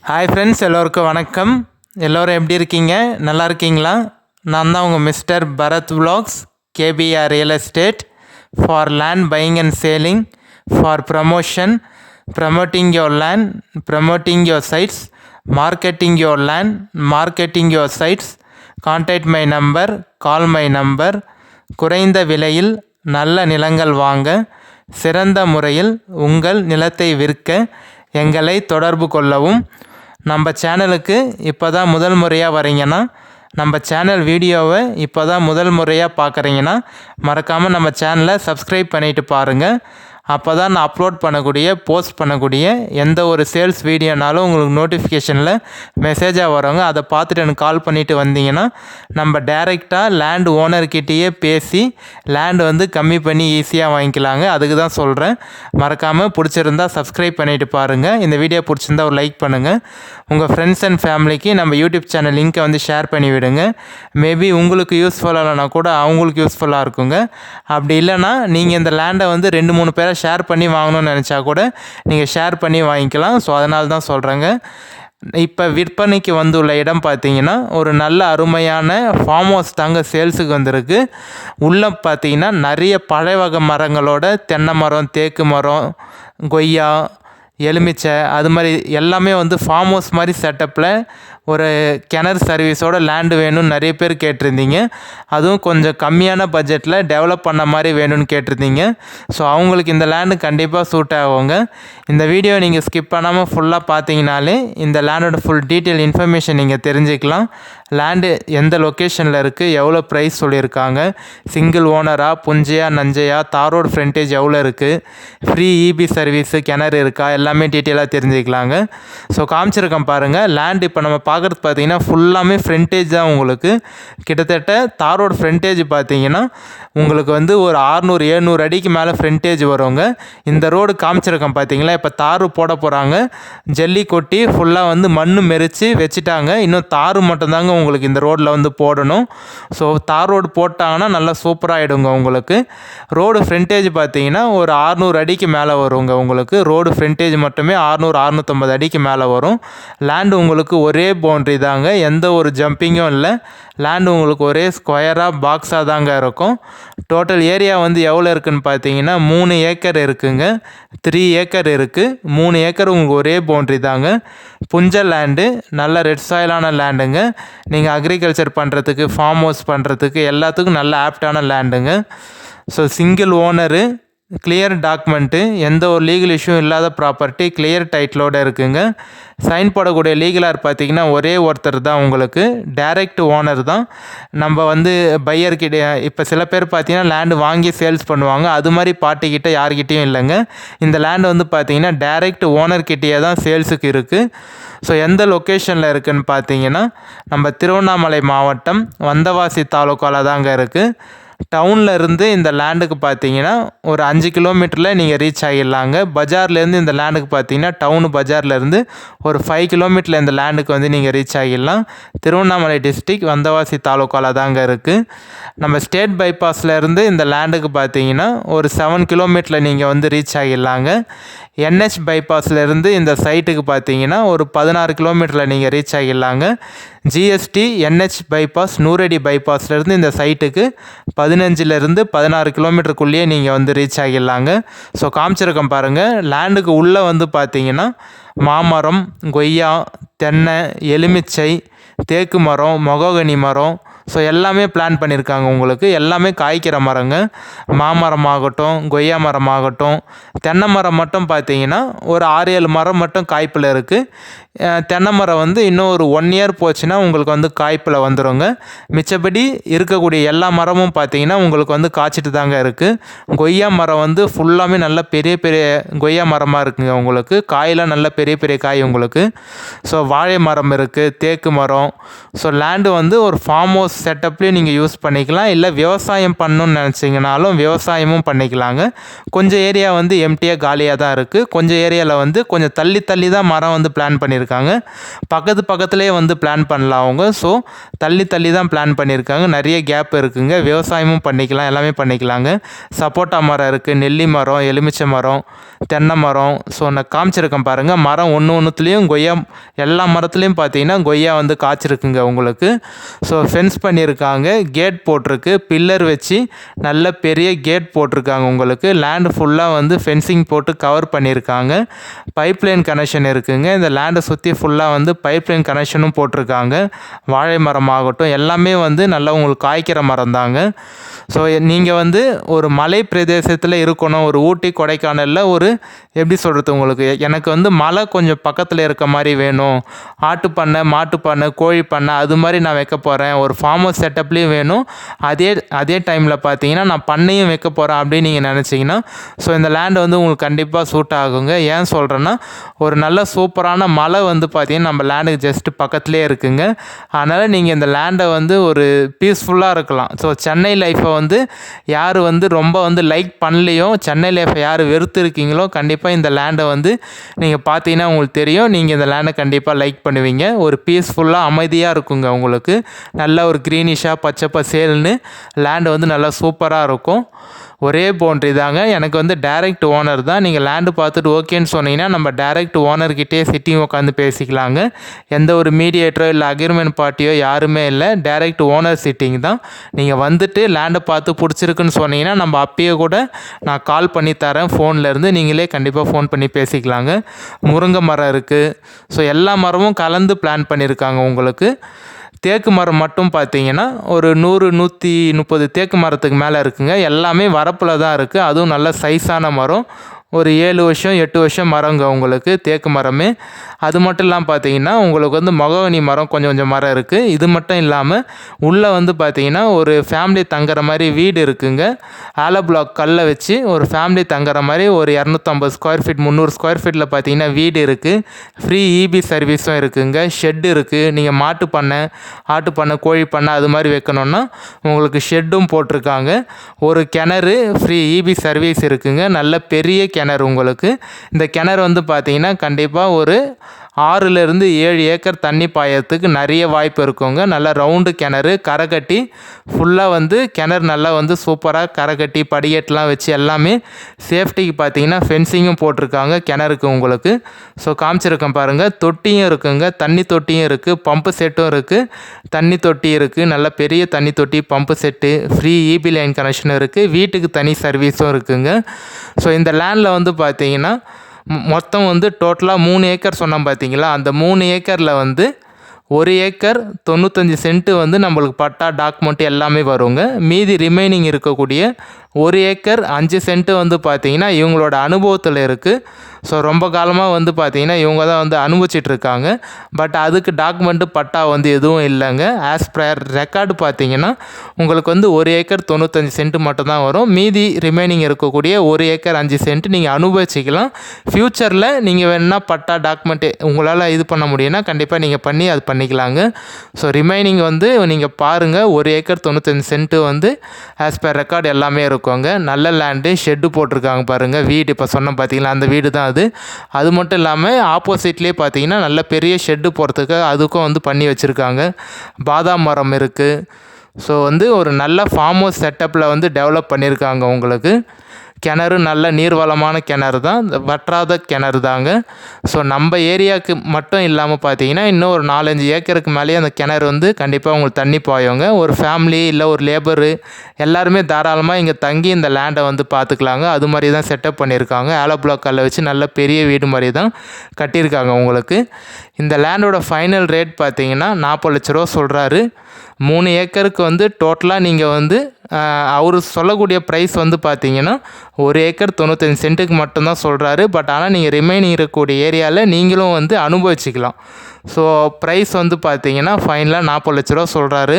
Hi friends, எல்லோருக்கும் வணக்கம். எல்லோரும் எப்படி இருக்கீங்க? நல்லா இருக்கீங்களா? நான் தான் உங்கள் mister Bharat vlogs, KPR real estate for land buying and selling, for promotion, promoting your land, promoting your sites, marketing your land, marketing your sites. Contact my number, call my number. குறைந்த விலையில் நல்ல நிலங்கள் வாங்க, சிறந்த முறையில் உங்கள் நிலத்தை விற்க எங்களை தொடர்பு கொள்ளவும். நம்ம சேனலுக்கு இப்போ தான் முதல் முறையாக வரீங்கன்னா, நம்ம சேனல் வீடியோவை இப்போ தான் முதல் முறையாக பார்க்குறீங்கன்னா மறக்காமல் நம்ம சேனலை சப்ஸ்கிரைப் பண்ணிவிட்டு பாருங்கள். அப்போ தான் நான் அப்லோட் பண்ணக்கூடிய, போஸ்ட் பண்ணக்கூடிய எந்த ஒரு சேல்ஸ் வீடியோனாலும் உங்களுக்கு நோட்டிஃபிகேஷனில் மெசேஜாக வருங்க. அதை பார்த்துட்டு எனக்கு கால் பண்ணிவிட்டு வந்தீங்கன்னா நம்ம டைரெக்டாக லேண்ட் ஓனர்கிட்டயே பேசி லேண்டு வந்து கம்மி பண்ணி ஈஸியாக வாங்கிக்கலாங்க. அதுக்கு தான் சொல்கிறேன். மறக்காமல் பிடிச்சிருந்தா சப்ஸ்கிரைப் பண்ணிவிட்டு பாருங்கள். இந்த வீடியோ பிடிச்சிருந்தா ஒரு லைக் பண்ணுங்கள். உங்கள் ஃப்ரெண்ட்ஸ் அண்ட் ஃபேமிலிக்கு நம்ம யூடியூப் சேனல் லிங்க்கை வந்து ஷேர் பண்ணி விடுங்க. மேபி உங்களுக்கு யூஸ்ஃபுல்லாக இல்லைனா கூட அவங்களுக்கு யூஸ்ஃபுல்லாக இருக்குங்க. அப்படி இல்லைனா நீங்கள் இந்த லேண்டை வந்து 2-3 பேரை ஷேர் பண்ணி வாங்கணும்னு நினச்சா கூட நீங்கள் ஷேர் பண்ணி வாங்கிக்கலாம். ஸோ அதனால தான் சொல்கிறேங்க. இப்போ விற்பனைக்கு வந்துள்ள இடம் பார்த்தீங்கன்னா ஒரு நல்ல அருமையான ஃபார்ம் ஹவுஸ் தாங்க சேல்ஸுக்கு வந்திருக்கு. உள்ளே பார்த்தீங்கன்னா நிறைய பழை வகை மரங்களோட, தென்னை மரம், தேக்கு மரம், கொய்யா, எலுமிச்சை, அது மாதிரி எல்லாமே வந்து ஃபார்ம் ஹவுஸ் மாதிரி செட்டப்பில் ஒரு கிணறு சர்வீஸோட லேண்டு வேணும்னு நிறைய பேர் கேட்டிருந்தீங்க. அதுவும் கொஞ்சம் கம்மியான பட்ஜெட்டில் டெவலப் பண்ண மாதிரி வேணும்னு கேட்டிருந்தீங்க. ஸோ அவங்களுக்கு இந்த லேண்டு கண்டிப்பாக சூட் ஆகுங்க. இந்த வீடியோ நீங்கள் ஸ்கிப் பண்ணாமல் ஃபுல்லாக பார்த்தீங்கனாலே இந்த லேண்டோட ஃபுல் டீட்டெயில் இன்ஃபர்மேஷன் நீங்கள் தெரிஞ்சுக்கலாம். லேண்டு எந்த லொக்கேஷனில் இருக்குது, எவ்வளோ ப்ரைஸ் சொல்லியிருக்காங்க, சிங்கிள் ஓனரா, புஞ்சையா, நஞ்சையா, தார் ரோடு ஃப்ரண்டேஜ் எவ்வளோ இருக்குது, ஃப்ரீ இபி சர்வீஸு, கிணறு இருக்கா, எல்லாமே டீட்டெயிலாக தெரிஞ்சுக்கலாங்க. ஸோ காமிச்சிருக்கேன் பாருங்கள். லேண்டு இப்போ நம்ம பார்க்குறது பார்த்தீங்கன்னா ஃபுல்லாமே ஃப்ரண்டேஜ் தான். உங்களுக்கு கிட்டத்தட்ட தார் ரோடு ஃப்ரண்டேஜ் பார்த்தீங்கன்னா உங்களுக்கு வந்து ஒரு 600-700 அடிக்கு மேலே ஃப்ரண்டேஜ் வருங்க. இந்த ரோடு காமிச்சிருக்கேன் பார்த்தீங்களா, இப்போ தார் போட போகிறாங்க. ஜல்லி கொட்டி ஃபுல்லாக வந்து மண் மெரித்து வச்சுட்டாங்க. இன்னும் தார் மட்டும்தாங்க உங்களுக்கு இந்த ரோட்டில் வந்து போடணும். ஸோ தார் ரோடு போட்டாங்கன்னா நல்லா சூப்பராகிடுங்க. உங்களுக்கு ரோடு ஃப்ரண்டேஜ் பார்த்தீங்கன்னா ஒரு 600 அடிக்கு மேலே வருங்க. உங்களுக்கு ரோடு ஃப்ரண்டேஜ் மட்டுமே 600-650 அடிக்கு மேலே வரும். லேண்டு உங்களுக்கு ஒரே பவுண்ட்ரி தாங்க, எந்த ஒரு ஜம்பிங்கும் இல்லை. லேண்டு உங்களுக்கு ஒரே ஸ்கொயராக பாக்ஸாக தாங்க இருக்கும். டோட்டல் ஏரியா வந்து எவ்வளோ இருக்குதுன்னு பார்த்தீங்கன்னா 3 ஏக்கர் இருக்குங்க. 3 ஏக்கர் இருக்குது. 3 ஏக்கர் உங்களுக்கு ஒரே பவுண்ட்ரி தாங்க. புஞ்ச லேண்டு, நல்ல ரெட் சாயிலான லேண்டுங்க. நீங்கள் அக்ரிகல்ச்சர் பண்ணுறதுக்கு, ஃபார்ம் ஹவுஸ் பண்ணுறதுக்கு எல்லாத்துக்கும் நல்ல ஆப்டான லேண்டுங்க. So single owner, clear document, எந்த ஒரு லீகல் இஷ்யூ இல்லாத ப்ராப்பர்ட்டி, கிளியர் டைட்டிலோடு இருக்குங்க. சைன் போடக்கூடிய லீகலார் பார்த்திங்கன்னா ஒரே ஒருத்தர் தான். உங்களுக்கு டைரக்ட் ஓனர் தான். நம்ம வந்து பையர்கிட்ட இப்போ சில பேர் பார்த்திங்கன்னா லேண்டு வாங்கி சேல்ஸ் பண்ணுவாங்க. அது மாதிரி பார்ட்டிக்கிட்ட யார்கிட்டையும் இல்லைங்க. இந்த லேண்டு வந்து பார்த்திங்கன்னா டைரக்ட் ஓனர்கிட்டயே தான் சேல்ஸுக்கு இருக்குது. ஸோ எந்த லொக்கேஷனில் இருக்குதுன்னு பார்த்தீங்கன்னா நம்ம திருவண்ணாமலை மாவட்டம் வந்தவாசி தாலுக்காவில் தாங்க இருக்குது. டவுனில் இருந்து இந்த லேண்டுக்கு பார்த்தீங்கன்னா ஒரு 5 கிலோமீட்டரில் நீங்கள் ரீச் ஆகிடலாங்க. பஜார்லேருந்து இந்த லேண்டுக்கு பார்த்தீங்கன்னா டவுனு பஜார்லேருந்து ஒரு 5 கிலோமீட்டரில் இந்த லேண்டுக்கு வந்து நீங்கள் ரீச் ஆகிடலாம். திருவண்ணாமலை டிஸ்ட்ரிக் வந்தவாசி தாலுக்காவில் தாங்க இருக்குது. நம்ம ஸ்டேட் பைபாஸ்லேருந்து இந்த லேண்டுக்கு பார்த்தீங்கன்னா ஒரு 7 கிலோமீட்டரில் நீங்கள் வந்து ரீச் ஆகிடலாங்க. என்ஹெச் பைபாஸ்லேருந்து இந்த சைட்டுக்கு பார்த்தீங்கன்னா ஒரு 16 கிலோமீட்டரில் நீங்கள் ரீச் ஆகிடலாங்க. ஜிஎஸ்டி என்ஹெச் பைபாஸ் நூறடி பைபாஸ்லேருந்து இந்த சைட்டுக்கு 15-16 கிலோமீட்டருக்குள்ளேயே நீங்கள் வந்து ரீச் ஆகிடலாங்க. ஸோ காமிச்சிருக்கேன் பாருங்கள். லேண்டுக்கு உள்ளே வந்து பார்த்தீங்கன்னா மாமரம், கொய்யா, தென்னை, எலுமிச்சை, தேக்கு மரம், மொகோகனி மரம், ஸோ எல்லாமே பிளான் பண்ணியிருக்காங்க. உங்களுக்கு எல்லாமே காய்க்கிற மரங்க. மாமரம் ஆகட்டும், கொய்யா மரம் ஆகட்டும், தென்னை மரம் மட்டும் பார்த்தீங்கன்னா ஒரு 6-7 மரம் மட்டும் காய்ப்பில் இருக்குது. தென்னை மரம் வந்து இன்னும் ஒரு 1 இயர் போச்சுன்னா உங்களுக்கு வந்து காய்ப்பில் வந்துடுங்க. மிச்சப்படி இருக்கக்கூடிய எல்லா மரமும் பார்த்தீங்கன்னா உங்களுக்கு வந்து காய்ச்சிட்டு தாங்க இருக்குது. கொய்யா மரம் வந்து ஃபுல்லாமே நல்ல பெரிய பெரிய கொய்யா மரமாக இருக்குங்க. உங்களுக்கு காயெலாம் நல்ல பெரிய பெரிய காய் உங்களுக்கு. ஸோ வாழை மரம் இருக்குது, தேக்கு மரம். ஸோ லேண்டு வந்து ஒரு ஃபார்ம் ஹவுஸ் ஹவுஸ் செட்டப்லேயும் நீங்கள் யூஸ் பண்ணிக்கலாம். இல்லை விவசாயம் பண்ணணும்னு நினச்சிங்கனாலும் விவசாயமும் பண்ணிக்கலாங்க. கொஞ்சம் ஏரியா வந்து எம்டியாக காலியாக தான் இருக்குது. கொஞ்சம் ஏரியாவில் வந்து கொஞ்சம் தள்ளி தான் மரம் வந்து பிளான் பண்ணியிருக்காங்க. பக்கத்துலேயே வந்து பிளான் பண்ணலாம் அவங்க. ஸோ தள்ளி தான் பிளான் பண்ணியிருக்காங்க. நிறைய கேப் இருக்குங்க. விவசாயமும் பண்ணிக்கலாம், எல்லாமே பண்ணிக்கலாங்க. சப்போட்டா மரம் இருக்குது, நெல்லி மரம், எலுமிச்சை மரம், தென்னை மரம். ஸோ நான் காமிச்சிருக்கேன் பாருங்கள். மரம் ஒன்றுத்துலேயும் கொய்யா, எல்லா மரத்துலேயும் பார்த்தீங்கன்னா கொய்யா வந்து காய்ச்சிருக்குங்க உங்களுக்கு. ஸோ ஃபென்ஸ் பண்ணியிருக்காங்க, கேட் போட்டிருக்கு, பில்லர் வச்சு நல்ல பெரிய கேட் போட்டிருக்காங்க உங்களுக்கு. லேண்டு ஃபுல்லாக வந்து ஃபென்சிங் போட்டு கவர் பண்ணியிருக்காங்க. பைப்லைன் கனெக்ஷன் இருக்குதுங்க. இந்த லேண்டை சுற்றி ஃபுல்லாக வந்து பைப்லைன் கனெக்ஷனும் போட்டிருக்காங்க. வாழை மரம் ஆகட்டும் எல்லாமே வந்து நல்லா உங்களுக்கு காய்க்கிற மரம் தாங்க. ஸோ நீங்கள் வந்து ஒரு மலை பிரதேசத்தில் இருக்கணும், ஒரு ஊட்டி கொடைக்கானலில் ஒரு எப்படி சொல்கிறது உங்களுக்கு, எனக்கு வந்து மலை கொஞ்சம் பக்கத்தில் இருக்க மாதிரி வேணும், ஆட்டு பண்ணை, மாட்டு பண்ணை, கோழி பண்ணை அது மாதிரி நான் வைக்க போகிறேன், ஒரு ஃபார்ம் ஹவுஸ் செட்டப்லேயும் வேணும், அதே டைமில் பார்த்தீங்கன்னா நான் பண்ணையும் வைக்க போகிறேன் அப்படின்னு நீங்கள் நினச்சிங்கன்னா ஸோ இந்த லேண்டு வந்து உங்களுக்கு கண்டிப்பாக சூட் ஆகுங்க. ஏன் சொல்கிறேன்னா ஒரு நல்ல சூப்பரான மலை வந்து பார்த்தீங்கன்னா நம்ம லேண்டுக்கு ஜஸ்ட்டு பக்கத்துலேயே இருக்குங்க. அதனால் நீங்கள் இந்த லேண்டை வந்து ஒரு பீஸ்ஃபுல்லாக இருக்கலாம். ஸோ சென்னை லைஃப்பை வந்து யார் வந்து ரொம்ப வந்து லைக் பண்ணலையோ, சென்னை லைஃப்பை யார் வெறுத்து இருக்கீங்களோ கண்டிப்பாக இந்த லேண்டை வந்து நீங்கள் பார்த்தீங்கன்னா உங்களுக்கு தெரியும், நீங்கள் இந்த லேண்டை கண்டிப்பாக லைக் பண்ணுவீங்க. ஒரு பீஸ்ஃபுல்லாக அமைதியாக இருக்குங்க உங்களுக்கு. நல்ல ஒரு க்ரீனிஷாக பச்சை பசேல்னு லேண்டு வந்து நல்லா சூப்பராக இருக்கும். ஒரே பவுண்ட்ரி தாங்க. எனக்கு வந்து டைரக்ட் ஓனர் தான். நீங்கள் லேண்டு பார்த்துட்டு ஓகேன்னு சொன்னீங்கன்னா நம்ம டைரக்ட் ஓனர்கிட்டே சிட்டிங் உட்காந்து பேசிக்கலாங்க. எந்த ஒரு மீடியேட்டரோ இல்லை அக்ரிமெண்ட் பார்ட்டியோ யாருமே இல்லை. டைரக்ட் ஓனர் சிட்டிங் தான். நீங்கள் வந்துட்டு லேண்டை பார்த்து பிடிச்சிருக்குன்னு சொன்னீங்கன்னா நம்ம அப்பயே கூட நான் கால் பண்ணி தரேன் ஃபோன்லேருந்து. நீங்களே கண்டிப்பாக ஃபோன் பண்ணி பேசிக்கலாங்க. முருங்கை மரம் இருக்குது. ஸோ எல்லா மரமும் கலந்து பிளான் பண்ணியிருக்காங்க உங்களுக்கு. தேக்கு மரம் மட்டும் பார்த்தீங்கன்னா ஒரு 100-130 தேக்கு மரத்துக்கு மேலே இருக்குங்க. எல்லாமே வரப்பில் தான் இருக்குது. அதுவும் நல்ல சைஸான மரம். ஒரு 7 வருஷம் 8 வருஷம் மரங்க உங்களுக்கு தேக்கு மரமே. அது மட்டும் இல்லாமல் பார்த்தீங்கன்னா உங்களுக்கு வந்து மகோகனி மரம் கொஞ்சம் மரம் இருக்குது. இது மட்டும் இல்லாமல் உள்ளே வந்து பார்த்தீங்கன்னா ஒரு ஃபேமிலி தங்குற மாதிரி வீடு இருக்குங்க. ஆலோ பிளாக் கல்லை வச்சு ஒரு ஃபேமிலி தங்குற மாதிரி ஒரு 250 ஸ்கொயர் ஃபீட் 300 ஸ்கொயர் ஃபீட்டில் பார்த்தீங்கன்னா வீடு இருக்குது. ஃப்ரீ இபி சர்வீஸும் இருக்குங்க. ஷெட்டு இருக்குது. நீங்கள் மாட்டு பண்ணை, ஆட்டு பண்ணை, கோழி பண்ணை அது மாதிரி வைக்கணுன்னா உங்களுக்கு ஷெட்டும் போட்டிருக்காங்க. ஒரு கிணறு ஃப்ரீ இபி சர்வீஸ் இருக்குங்க. நல்ல பெரிய கிணறு உங்களுக்கு. இந்த கிணறு வந்து பார்த்தீங்கன்னா கண்டிப்பாக ஒரு 6-7 ஏக்கர் தண்ணி பாயறதுக்கு நிறைய வாய்ப்பு இருக்குங்க. நல்லா ரவுண்டு கிணறு, கரை கட்டி ஃபுல்லாக வந்து கிணறு நல்லா வந்து சூப்பராக கரை கட்டி படிக்கட்டுலாம் வச்சு எல்லாமே சேஃப்டிக்கு பார்த்தீங்கன்னா ஃபென்சிங்கும் போட்டிருக்காங்க கிணறுக்கு உங்களுக்கு. ஸோ காமிச்சிருக்கேன் பாருங்கள். தொட்டியும் இருக்குங்க, தண்ணி தொட்டியும் இருக்குது, பம்பு செட்டும் இருக்குது, தண்ணி தொட்டி இருக்குது, நல்ல பெரிய தண்ணி தொட்டி, pump set, free EB line கனெக்ஷனும் இருக்குது, வீட்டுக்கு தனி சர்வீஸும் இருக்குங்க. ஸோ இந்த லேண்டில் வந்து பார்த்தீங்கன்னா மொத்தம் வந்து டோட்டலாக 3 ஏக்கர் சொன்னோம் பார்த்தீங்களா, அந்த 3 ஏக்கரில் வந்து 1 ஏக்கர் 95 சென்ட்டு வந்து நம்மளுக்கு பட்டா டாக்குமெண்ட் எல்லாமே வருங்க. மீதி ரிமைனிங் இருக்கக்கூடிய 1 ஏக்கர் 5 சென்ட்டு வந்து பார்த்திங்கன்னா இவங்களோட அனுபவத்தில் இருக்குது. ஸோ ரொம்ப காலமாக வந்து பார்த்திங்கன்னா இவங்க தான் வந்து அனுபவிச்சிட்ருக்காங்க. பட் அதுக்கு டாக்குமெண்ட்டு பட்டா வந்து எதுவும் இல்லைங்க. ஆஸ் ப்ரயர் ரெக்கார்டு பார்த்திங்கன்னா உங்களுக்கு வந்து 1 ஏக்கர் 95 சென்ட்டு மட்டும்தான் வரும். மீதி ரிமைனிங் இருக்கக்கூடிய 1 ஏக்கர் 5 சென்ட்டு நீங்கள் அனுபவிச்சிக்கலாம். ஃப்யூச்சரில் நீங்கள் வேணுன்னா பட்டா டாக்குமெண்ட்டு உங்களால் இது பண்ண முடியும்னா கண்டிப்பாக நீங்கள் பண்ணி அது பண்ணிக்கலாங்க. ஸோ ரிமைனிங் வந்து நீங்கள் பாருங்கள். 1 ஏக்கர் 95 சென்ட்டு வந்து ஆஸ் பர் ரெக்கார்டு எல்லாமே இருக்குங்க. நல்ல லேண்டு, ஷெட்டு போட்டிருக்காங்க பாருங்கள். வீடு இப்போ சொன்ன பார்த்தீங்களா அந்த வீடு தான் அது. அது மட்டும் இல்லாமல் ஆப்போசிட்லேயே பார்த்தீங்கன்னா நல்ல பெரிய ஷெட்டு போகிறதுக்கு அதுக்கும் வந்து பண்ணி வச்சுருக்காங்க. பாதாம் மரம் இருக்குது. ஸோ வந்து ஒரு நல்ல ஃபார்ம் ஹவுஸ் செட்டப்பில் வந்து டெவலப் பண்ணியிருக்காங்க உங்களுக்கு. கிணறு நல்ல நீர்வளமான கிணறு தான், வற்றாத கிணறு தாங்க. ஸோ நம்ம ஏரியாவுக்கு மட்டும் இல்லாமல் பார்த்தீங்கன்னா இன்னும் ஒரு 4-5 ஏக்கருக்கு மேலேயே அந்த கிணறு வந்து கண்டிப்பாக உங்களுக்கு தண்ணி பாயுங்க. ஒரு ஃபேமிலி இல்லை ஒரு லேபரு எல்லாருமே தாராளமாக இங்கே தங்கி இந்த லேண்டை வந்து பார்த்துக்கலாங்க. அது மாதிரி தான் செட்டப் பண்ணியிருக்காங்க. ஆலோ பிளாக் கல்லை வச்சு நல்ல பெரிய வீடு மாதிரி தான் கட்டியிருக்காங்க உங்களுக்கு. இந்த லேண்டோட ஃபைனல் ரேட் பார்த்தீங்கன்னா 40 லட்ச ரூபா சொல்கிறாரு. 3 ஏக்கருக்கு வந்து டோட்டலாக நீங்கள் வந்து அவர் சொல்லக்கூடிய ப்ரைஸ் வந்து பார்த்தீங்கன்னா 1 ஏக்கர் 95 சென்ட்டுக்கு மட்டும்தான் சொல்கிறாரு. பட் ஆனால் நீங்கள் ரிமைனிங் இருக்கக்கூடிய ஏரியாவில் நீங்களும் வந்து அனுபவிச்சிக்கலாம். ஸோ ப்ரைஸ் வந்து பார்த்தீங்கன்னா ஃபைனலாக 40 லட்ச ரூபா சொல்கிறாரு.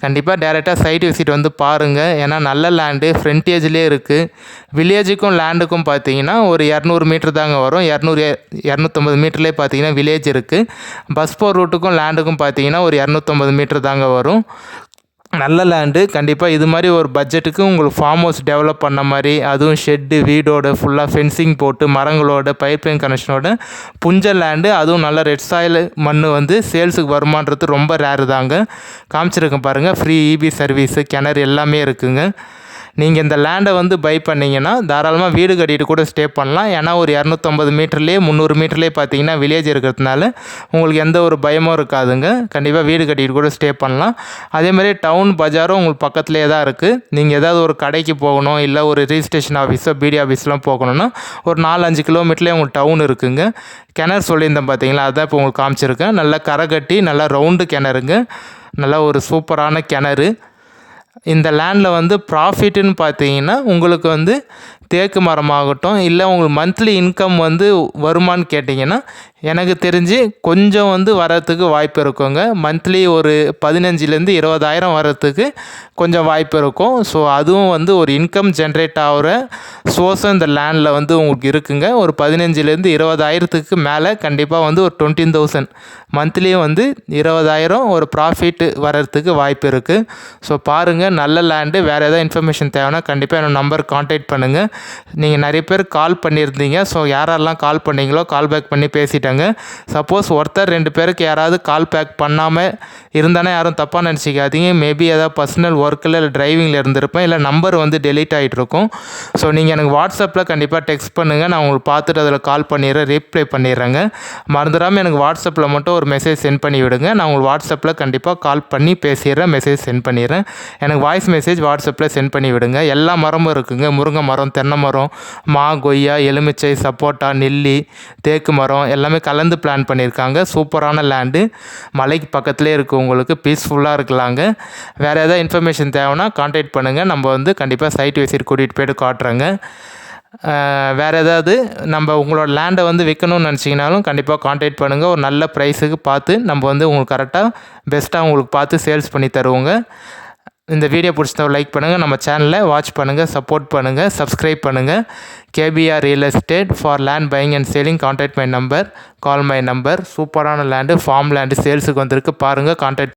கண்டிப்பாக டேரெக்டாக சைட் விசிட் வந்து பாருங்கள். ஏன்னா நல்ல லேண்டு ஃப்ரண்டேஜ்லேயே இருக்குது. வில்லேஜுக்கும் லேண்டுக்கும் பார்த்தீங்கன்னா ஒரு 200 மீட்ரு தாங்க வரும். 250 மீட்டர்லேயே பார்த்தீங்கன்னா வில்லேஜ் இருக்குது. பஸ் போகிற ரூட்டுக்கும் லேண்டுக்கும் பார்த்தீங்கன்னா ஒரு 250 மீட்ரு தாங்க வரும். நல்ல லேண்டு. கண்டிப்பாக இது மாதிரி ஒரு பட்ஜெட்டுக்கு உங்களுக்கு ஃபார்ம் ஹவுஸ் டெவலப் பண்ண மாதிரி, அதுவும் ஷெட்டு வீடோட ஃபுல்லாக ஃபென்சிங் போட்டு மரங்களோட பைப்லைன் கனெக்ஷனோட புஞ்ச லேண்டு, அதுவும் நல்ல ரெட் சாயில் மண் வந்து சேல்ஸுக்கு வருமானது ரொம்ப ரேரு தாங்க. காமிச்சிருக்கேன் பாருங்கள், ஃப்ரீ இபி சர்வீஸு, கிணறு எல்லாமே இருக்குங்க. நீங்கள் இந்த லேண்டை வந்து பை பண்ணிங்கன்னா தாராளமாக வீடு கட்டிட்டு கூட ஸ்டே பண்ணலாம். ஏன்னா ஒரு 250 மீட்டர்லேயே 300 மீட்டர்லேயே பார்த்தீங்கன்னா வில்லேஜ் இருக்கிறதுனால உங்களுக்கு எந்த ஒரு பயமும் இருக்காதுங்க. கண்டிப்பாக வீடு கட்டிட்டு கூட ஸ்டே பண்ணலாம். அதேமாதிரி டவுன் பஜாரும் உங்களுக்கு பக்கத்துலேயே தான் இருக்குது. நீங்கள் ஏதாவது ஒரு கடைக்கு போகணும், இல்லை ஒரு ரிஜிஸ்ட்ரேஷன் ஆஃபீஸோ பிடி ஆஃபீஸ்லாம் போகணுன்னா ஒரு 4-5 கிலோமீட்டர்லேயே உங்களுக்கு டவுன் இருக்குங்க. கிணறு சொல்லியிருந்தேன் பார்த்தீங்களா, அதான் இப்போ உங்களுக்கு காமிச்சிருக்கேன். நல்லா கரை கட்டி நல்லா ரவுண்டு கிணறுங்க, நல்லா ஒரு சூப்பரான கிணறு. இந்த லேண்டில் வந்து ப்ராஃபிட்டுன்னு பார்த்தீங்கன்னா உங்களுக்கு வந்து தேக்கு மரமாகட்டும், இல்லை உங்களுக்கு மந்த்லி இன்கம் வந்து வருமானு கேட்டிங்கன்னா எனக்கு தெரிஞ்சு கொஞ்சம் வந்து வரத்துக்கு வாய்ப்பு இருக்குங்க. மந்த்லி ஒரு 15,000 20,000 வரத்துக்கு கொஞ்சம் வாய்ப்பு இருக்கும். ஸோ அதுவும் வந்து ஒரு இன்கம் ஜென்ரேட் ஆகிற சோர்ஸும் இந்த லேண்டில் வந்து உங்களுக்கு இருக்குங்க. ஒரு 15,000 20,000 மேலே கண்டிப்பாக வந்து ஒரு 20,000 மந்த்லியும் வந்து 20,000 ஒரு ப்ராஃபிட் வர்றதுக்கு வாய்ப்பு இருக்குது. ஸோ பாருங்கள், நல்ல லேண்டு. வேறு எதாவது இன்ஃபர்மேஷன் தேவைன்னா கண்டிப்பாக என்னோடய நம்பர் கான்டாக்ட் பண்ணுங்கள். நீங்கள் நிறைய பேர் கால் பண்ணியிருந்தீங்க. ஸோ யாரெல்லாம் கால் பண்ணிங்களோ கால் பேக் பண்ணி பேசிட்டாங்க. சப்போஸ் ஒருத்தர் 2 பேருக்கு யாராவது கால் பேக் பண்ணாமல் இருந்தானே யாரும் தப்பாக நினச்சிக்காதீங்க. மேபி ஏதாவது பர்சனல் ஒர்க்கில் இல்லை டிரைவிங்கில் இருந்திருப்பேன், இல்லை நம்பர் வந்து டெலீட் ஆகிட்டு இருக்கும். ஸோ நீங்கள் எனக்கு வாட்ஸ்அப்பில் கண்டிப்பாக டெக்ஸ்ட் பண்ணுங்கள். நான் உங்களுக்கு பார்த்துட்டு அதில் கால் பண்ணிடுறேன், ரீப்ளை பண்ணிடுறேங்க. மறந்துடாமல் எனக்கு வாட்ஸ்அப்பில் மட்டும் ஒரு மெசேஜ் சென்ட் பண்ணி விடுங்க. நான் உங்களுக்கு வாட்ஸ்அப்பில் கண்டிப்பாக கால் பண்ணி பேசிடுறேன், மெசேஜ் சென்ட் பண்ணிடுறேன். எனக்கு வாய்ஸ் மெசேஜ் வாட்ஸ்அப்பில் சென்ட் பண்ணி விடுங்க. எல்லா மரமும் இருக்குங்க. முருங்கை மரம், தென்னை மரம், மா, கொய்யா, எலுமிச்சை, சப்போட்டா, நெல்லி, தேக்கு மரம் எல்லாமே கலந்து பிளான் பண்ணியிருக்காங்க. சூப்பரான லேண்டு, மலைக்கு பக்கத்துலேயே இருக்குது. உங்களுக்கு பீஸ்ஃபுல்லாக இருக்கலாங்க. வேறு எதாவது இன்ஃபர்மேஷன் தேவைன்னா கான்டாக்ட் பண்ணுங்கள். நம்ம வந்து கண்டிப்பாக சைட் விசிட் கூட்டிகிட்டு போய்ட்டு காட்டுறேங்க. வேறு ஏதாவது நம்ம உங்களோட லேண்டை வந்து விற்கணும்னு நினச்சிங்கனாலும் கண்டிப்பாக கான்டாக்ட் பண்ணுங்கள். ஒரு நல்ல ப்ரைஸுக்கு பார்த்து நம்ம வந்து உங்களுக்கு கரெக்டாக பெஸ்ட்டாக உங்களுக்கு பார்த்து சேல்ஸ் பண்ணி தருவோங்க. இந்த வீடியோ பிடிச்சத லைக் பண்ணுங்கள், நம்ம சேனலை வாட்ச் பண்ணுங்கள், சப்போர்ட் பண்ணுங்கள், சப்ஸ்கிரைப் பண்ணுங்கள். KPR real estate for land buying and selling. Contact my number, call my number. சூப்பரான லேண்டு, ஃபார்ம் லேண்டு சேல்ஸுக்கு வந்திருக்கு பாருங்கள். கான்டாக்ட்